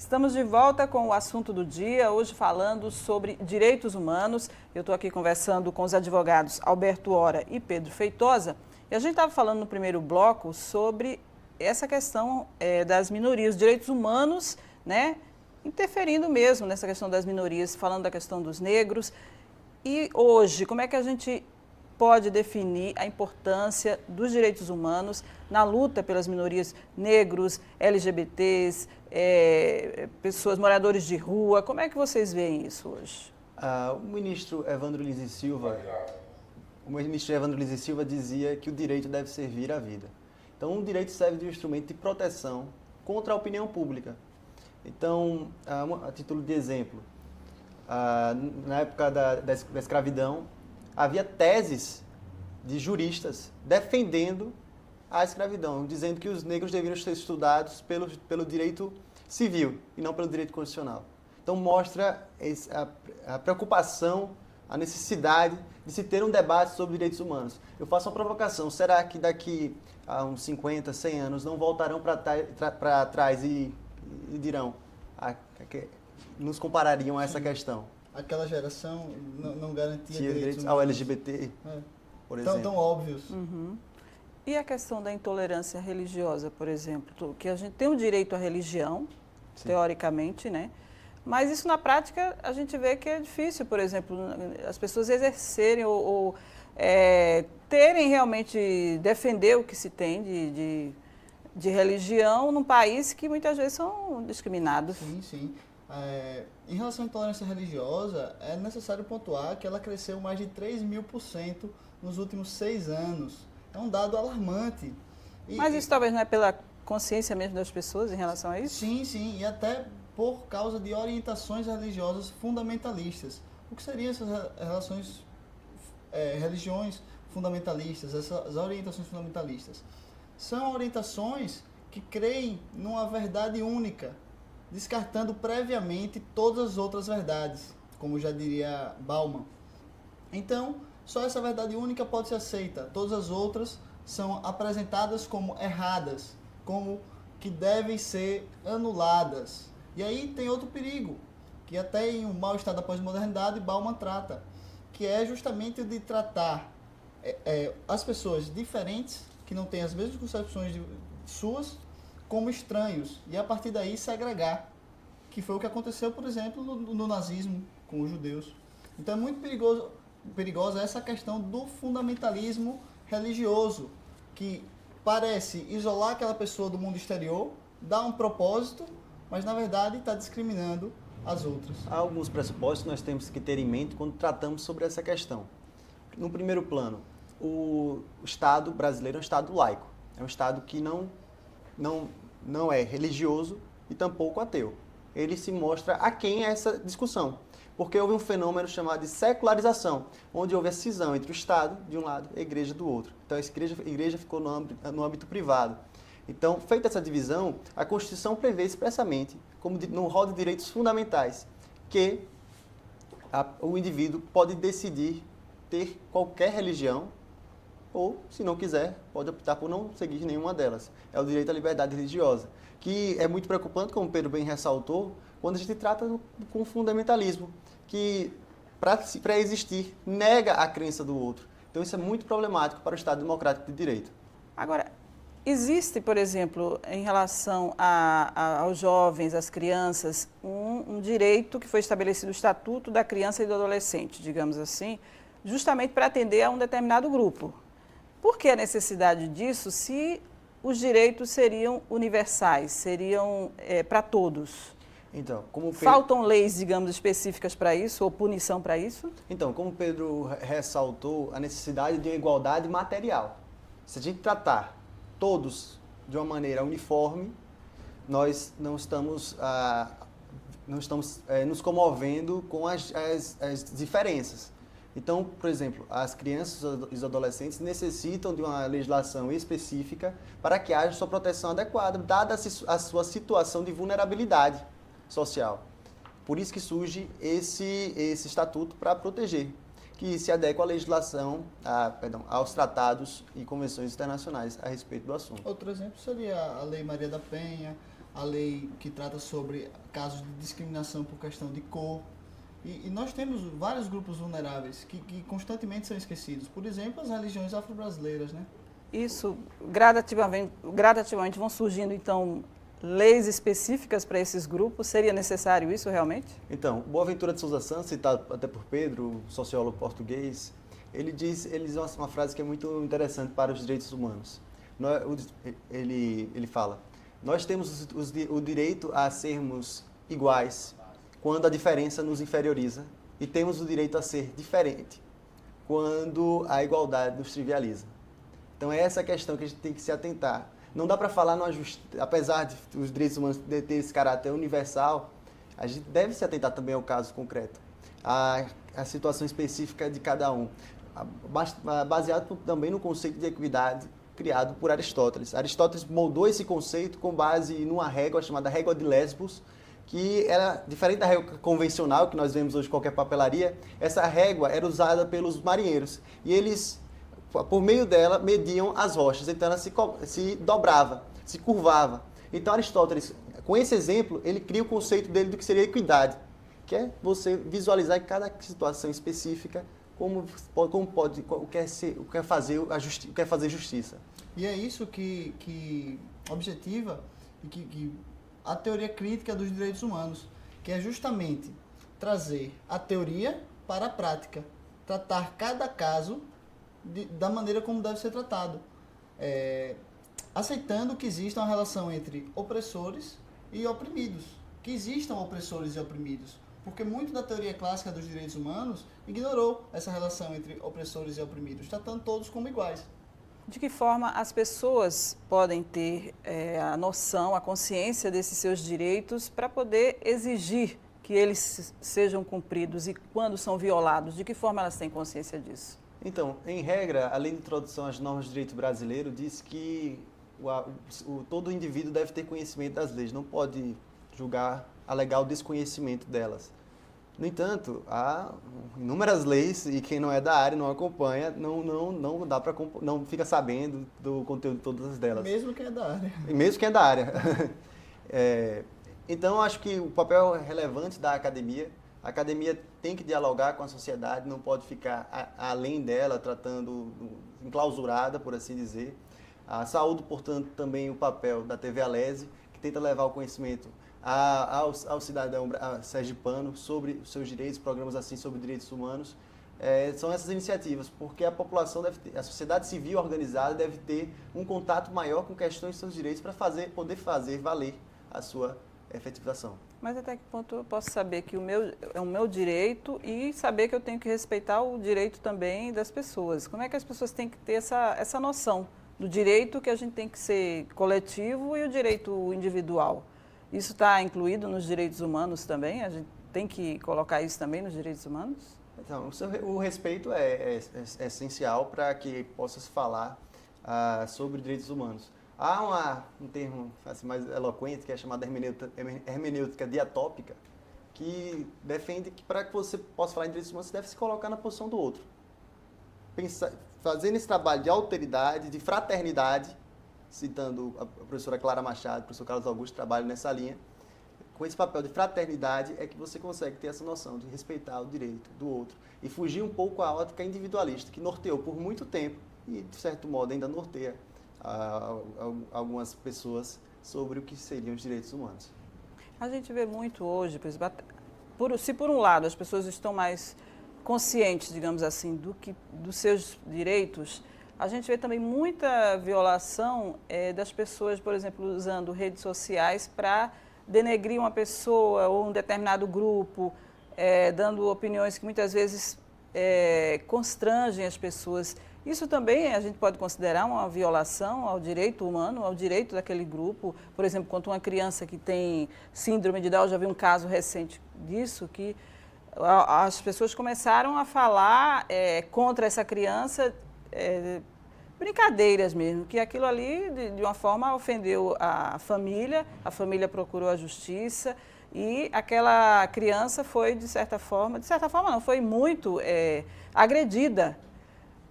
Estamos de volta com o assunto do dia, hoje falando sobre direitos humanos. Eu estou aqui conversando com os advogados Alberto Hora e Pedro Feitosa. E a gente estava falando no primeiro bloco sobre essa questão das minorias, direitos humanos, né? Interferindo mesmo nessa questão das minorias, falando da questão dos negros. E hoje, como é que a gente pode definir a importância dos direitos humanos na luta pelas minorias negros, LGBTs, pessoas, moradores de rua? Como é que vocês veem isso hoje? O ministro Evandro Lins e Silva dizia que o direito deve servir à vida. Então, o direito serve de um instrumento de proteção contra a opinião pública. Então, a título de exemplo, na época da escravidão, havia teses de juristas defendendo a escravidão, dizendo que os negros deveriam ser estudados pelo direito civil e não pelo direito constitucional. Então mostra a preocupação, a necessidade de se ter um debate sobre direitos humanos. Eu faço uma provocação, será que daqui a uns 50, 100 anos não voltarão para trás e dirão, nos comparariam a essa questão? Aquela geração não garantia direitos ao LGBT, por exemplo. Tão óbvios. Uhum. E a questão da intolerância religiosa, por exemplo, que a gente tem o direito à religião, sim, teoricamente, né? Mas isso na prática a gente vê que é difícil, por exemplo, as pessoas exercerem ou terem realmente, defender o que se tem de religião num país que muitas vezes são discriminados. Sim, sim. Em relação à intolerância religiosa, é necessário pontuar que ela cresceu mais de 3.000% nos últimos 6 anos. É um dado alarmante. Mas isso talvez não é pela consciência mesmo das pessoas em relação a isso? Sim, sim, e até por causa de orientações religiosas fundamentalistas. O que seriam essas religiões fundamentalistas, essas orientações fundamentalistas? São orientações que creem numa verdade única, descartando previamente todas as outras verdades, como já diria Bauman. Então, só essa verdade única pode ser aceita. Todas as outras são apresentadas como erradas, como que devem ser anuladas. E aí tem outro perigo, que até em um mau estado da pós-modernidade Bauman trata, que é justamente o de tratar as pessoas diferentes, que não têm as mesmas concepções suas, como estranhos, e a partir daí segregar, que foi o que aconteceu, por exemplo, no nazismo com os judeus. Então é muito perigosa essa questão do fundamentalismo religioso, que parece isolar aquela pessoa do mundo exterior, dá um propósito, mas na verdade está discriminando as outras. Há alguns pressupostos que nós temos que ter em mente quando tratamos sobre essa questão. No primeiro plano, o Estado brasileiro é um Estado laico, é um Estado que não é religioso e tampouco ateu. Ele se mostra aquém a essa discussão, porque houve um fenômeno chamado de secularização, onde houve a cisão entre o Estado de um lado e a Igreja do outro. Então a igreja ficou no âmbito privado. Então, feita essa divisão, a Constituição prevê expressamente, como no rol de direitos fundamentais, que o indivíduo pode decidir ter qualquer religião, ou, se não quiser, pode optar por não seguir nenhuma delas. É o direito à liberdade religiosa, que é muito preocupante, como o Pedro bem ressaltou, quando a gente trata com fundamentalismo, que, para existir, nega a crença do outro. Então, isso é muito problemático para o Estado democrático de direito. Agora, existe, por exemplo, em relação aos jovens, às crianças, um direito que foi estabelecido no Estatuto da Criança e do Adolescente, digamos assim, justamente para atender a um determinado grupo. Por que a necessidade disso se os direitos seriam universais, seriam para todos? Então, Faltam leis, digamos, específicas para isso ou punição para isso? Então, como o Pedro ressaltou, a necessidade de uma igualdade material. Se a gente tratar todos de uma maneira uniforme, nós não estamos nos comovendo com as diferenças. Então, por exemplo, as crianças e os adolescentes necessitam de uma legislação específica para que haja sua proteção adequada, dada a sua situação de vulnerabilidade social. Por isso que surge esse estatuto para proteger, que se adequa à legislação, aos tratados e convenções internacionais a respeito do assunto. Outro exemplo seria a Lei Maria da Penha, a lei que trata sobre casos de discriminação por questão de cor. E nós temos vários grupos vulneráveis que constantemente são esquecidos. Por exemplo, as religiões afro-brasileiras, né? Isso, gradativamente vão surgindo, então, leis específicas para esses grupos. Seria necessário isso realmente? Então, Boaventura de Souza Santos, citado até por Pedro, sociólogo português, ele diz uma frase que é muito interessante para os direitos humanos. Ele fala: nós temos o direito a sermos iguais quando a diferença nos inferioriza, e temos o direito a ser diferente quando a igualdade nos trivializa. Então é essa a questão que a gente tem que se atentar. Não dá para falar, apesar de os direitos humanos ter esse caráter universal, a gente deve se atentar também ao caso concreto, à situação específica de cada um, baseado também no conceito de equidade criado por Aristóteles. Aristóteles moldou esse conceito com base numa régua chamada régua de Lesbos, que era diferente da régua convencional que nós vemos hoje em qualquer papelaria. Essa régua era usada pelos marinheiros e eles, por meio dela, mediam as rochas. Então ela se dobrava, se curvava. Então Aristóteles, com esse exemplo, ele cria o conceito dele do que seria equidade, que é você visualizar em cada situação específica quer fazer justiça. E é isso que objetiva e que a teoria crítica dos direitos humanos, que é justamente trazer a teoria para a prática, tratar cada caso da maneira como deve ser tratado, aceitando que exista uma relação entre opressores e oprimidos, que existam opressores e oprimidos, porque muito da teoria clássica dos direitos humanos ignorou essa relação entre opressores e oprimidos, tratando todos como iguais. De que forma as pessoas podem ter a noção, a consciência desses seus direitos para poder exigir que eles sejam cumpridos e quando são violados, de que forma elas têm consciência disso? Então, em regra, a lei de introdução às normas de direito brasileiro diz que todo indivíduo deve ter conhecimento das leis, não pode alegar o desconhecimento delas. No entanto, há inúmeras leis e quem não é da área, não acompanha, não fica sabendo do conteúdo de todas delas. Mesmo quem é da área. E mesmo quem é da área. Então, acho que o papel relevante da academia, a academia tem que dialogar com a sociedade, não pode ficar além dela, tratando enclausurada, por assim dizer. A saúde, portanto, também o papel da TV Alese, que tenta levar o conhecimento ao cidadão sergipano sobre os seus direitos, programas assim sobre direitos humanos. São essas iniciativas, porque a população a sociedade civil organizada deve ter um contato maior com questões de seus direitos para poder fazer valer a sua efetivação. Mas até que ponto eu posso saber que é o meu direito e saber que eu tenho que respeitar o direito também das pessoas? Como é que as pessoas têm que ter essa noção do direito que a gente tem que ser coletivo e o direito individual? Isso está incluído nos direitos humanos também? A gente tem que colocar isso também nos direitos humanos? Então, o respeito é essencial para que possa se falar sobre direitos humanos. Há um termo assim, mais eloquente, que é chamado hermenêutica diatópica, que defende que para que você possa falar em direitos humanos, você deve se colocar na posição do outro. Fazendo esse trabalho de alteridade, de fraternidade, citando a professora Clara Machado, o professor Carlos Augusto, trabalham nessa linha. Com esse papel de fraternidade é que você consegue ter essa noção de respeitar o direito do outro e fugir um pouco à ótica individualista, que norteou por muito tempo e, de certo modo, ainda norteia algumas pessoas sobre o que seriam os direitos humanos. A gente vê muito hoje, por exemplo, se por um lado as pessoas estão mais conscientes, digamos assim, dos seus direitos, a gente vê também muita violação das pessoas, por exemplo, usando redes sociais para denegrir uma pessoa ou um determinado grupo, dando opiniões que muitas vezes constrangem as pessoas. Isso também a gente pode considerar uma violação ao direito humano, ao direito daquele grupo. Por exemplo, quanto uma criança que tem síndrome de Down, já vi um caso recente disso, que as pessoas começaram a falar contra essa criança, brincadeiras mesmo, que aquilo ali, de uma forma, ofendeu a família procurou a justiça e aquela criança foi, de certa forma não, foi muito agredida.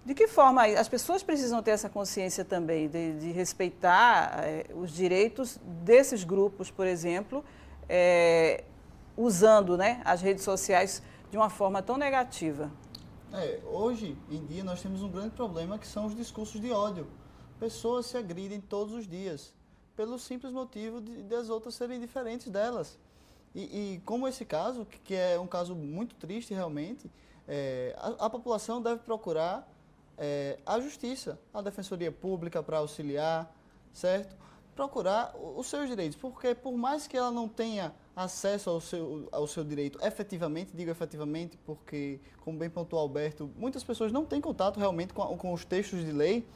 De que forma as pessoas precisam ter essa consciência também de respeitar os direitos desses grupos, por exemplo, usando, né, as redes sociais de uma forma tão negativa? Hoje em dia nós temos um grande problema que são os discursos de ódio. Pessoas se agridem todos os dias pelo simples motivo das outras serem diferentes delas. E como esse caso, que é um caso muito triste realmente, a população deve procurar a justiça, a defensoria pública para auxiliar, certo? Procurar os seus direitos, porque por mais que ela não tenha acesso ao seu direito efetivamente, digo efetivamente porque, como bem pontuou Alberto, muitas pessoas não têm contato realmente com os textos de lei,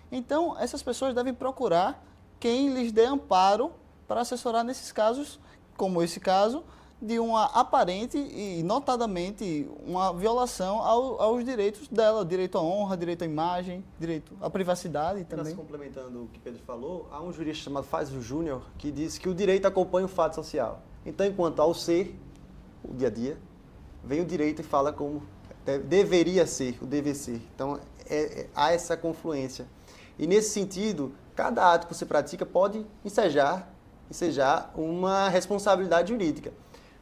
então essas pessoas devem procurar quem lhes dê amparo para assessorar nesses casos, como esse caso, de uma aparente e notadamente uma violação aos direitos dela, direito à honra, direito à imagem, direito à privacidade também. Complementando o que Pedro falou, há um jurista chamado Fázio Júnior que diz que o direito acompanha o fato social. Então, enquanto ao ser, o dia a dia, vem o direito e fala como deveria ser, o dever ser. Então, há essa confluência. E nesse sentido, cada ato que você pratica pode ensejar uma responsabilidade jurídica.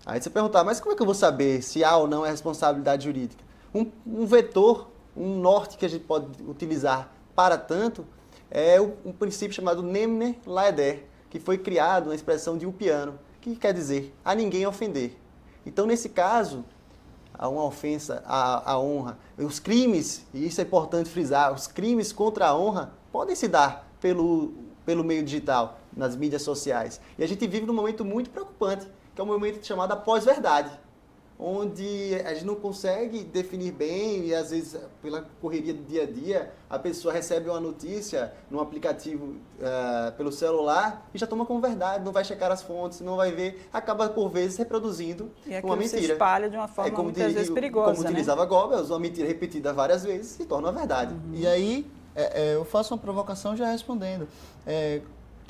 Aí você perguntar, mas como é que eu vou saber se há ou não é responsabilidade jurídica? Um vetor, um norte que a gente pode utilizar para tanto é um princípio chamado nemne laeder, que foi criado na expressão de Ulpiano, que quer dizer a ninguém ofender. Então, nesse caso, há uma ofensa à honra. Os crimes, e isso é importante frisar, os crimes contra a honra podem se dar pelo meio digital, nas mídias sociais. E a gente vive num momento muito preocupante, que é um momento chamado pós-verdade, onde a gente não consegue definir bem e, às vezes, pela correria do dia a dia, a pessoa recebe uma notícia num aplicativo pelo celular e já toma como verdade, não vai checar as fontes, não vai ver, acaba, por vezes, reproduzindo uma mentira. Se espalha de uma forma muitas vezes perigosa, como utilizava Goebbels, uma mentira repetida várias vezes se torna uma verdade. E aí, eu faço uma provocação já respondendo.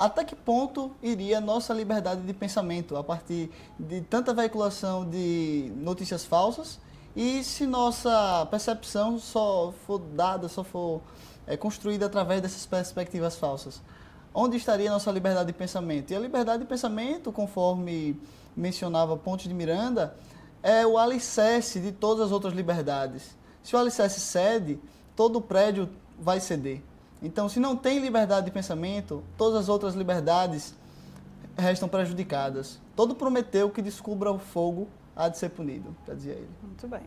Até que ponto iria nossa liberdade de pensamento a partir de tanta veiculação de notícias falsas e se nossa percepção só for construída através dessas perspectivas falsas? Onde estaria nossa liberdade de pensamento? E a liberdade de pensamento, conforme mencionava Pontes de Miranda, é o alicerce de todas as outras liberdades. Se o alicerce cede, todo o prédio vai ceder. Então, se não tem liberdade de pensamento, todas as outras liberdades restam prejudicadas. Todo Prometeu que descubra o fogo há de ser punido, já dizia ele. Muito bem.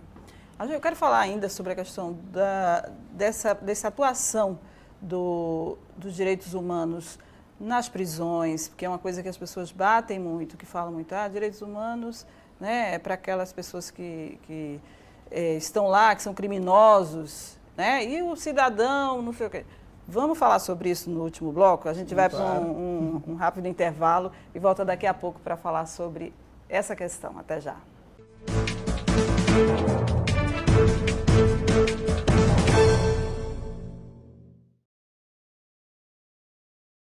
Eu quero falar ainda sobre a questão dessa atuação dos direitos humanos nas prisões, porque é uma coisa que as pessoas batem muito, que falam muito, direitos humanos, né, é para aquelas pessoas que estão lá, que são criminosos, né, e o cidadão, não sei o quê. Vamos falar sobre isso no último bloco? A gente vai para um rápido intervalo e volta daqui a pouco para falar sobre essa questão. Até já.